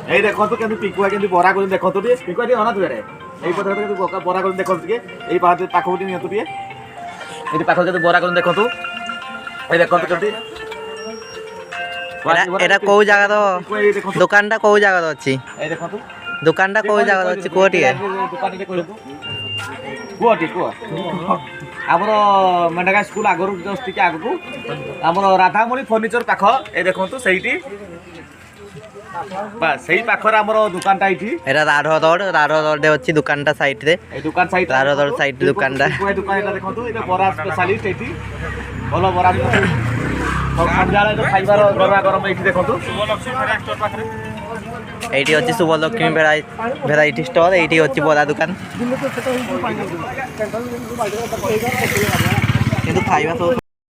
এই দেখন্তু কেমতি পিকুଆ କେମିତି ବରା କରୁଛନ୍ତି ଦେଖନ୍ତୁ ଟିକେ ପିକୁଆ ଟିକେ ଅନାଥ ବେରେ ଏଇ ପଥର କେମିତି ବରା କରୁଛନ୍ତି ଦେଖନ୍ତୁ ଟିକେ ଏଇ ପାଖକୁ ଟିକେ ନିଅନ୍ତୁ ଟିକେ ଏଠି ପାଖରେ କେମିତି ବରା କରୁଛନ୍ତି ଦେଖନ୍ତୁ ଏଇ ଦେଖନ୍ତୁ କେମିତି এটা কোউ জায়গা তো দোকানটা কোউ জায়গা তো ଅଛି এই দেখନ୍ତୁ দোকানটা কোউ জায়গা তো ଅଛି কোউ ଟିକେ দোকানଟେ କହିଲୁ କୁହ ଟିକେ କୁହ ଆମର ମେଣ୍ଡାଗା ସ୍କୁଲ ଆଗରୁ ଜଷ୍ଟ ଟିକେ ଆଗକୁ ଆମର ରାଧାମଣି ଫର୍ଣ୍ଣିଚର ପାଖ ଏଇ ଦେଖନ୍ତୁ ସେଇଠି বাস সেই পাখরে আমার দোকানটা এইটি এটা রাঢ়দড়ে ଅଛି দোকানটা সাইডে এই দোকান সাইড রাঢ়দড় সাইড দোকানটা এই দোকান এটা দেখন্তু এটা বড়া স্পেশালিস্ট এইটি ভালো বড়া সন্ধ্যাବେଳେ তো খাইবার গরমা গরম এইটি দেখন্তু শুভলক্ষ্মী ভেরাইটি স্টোর পাখরে এইটি হচ্ছে শুভলক্ষ্মী ভেরাইটি স্টোর এইটি হচ্ছে বড়া দোকান কিন্তু খাইবা তো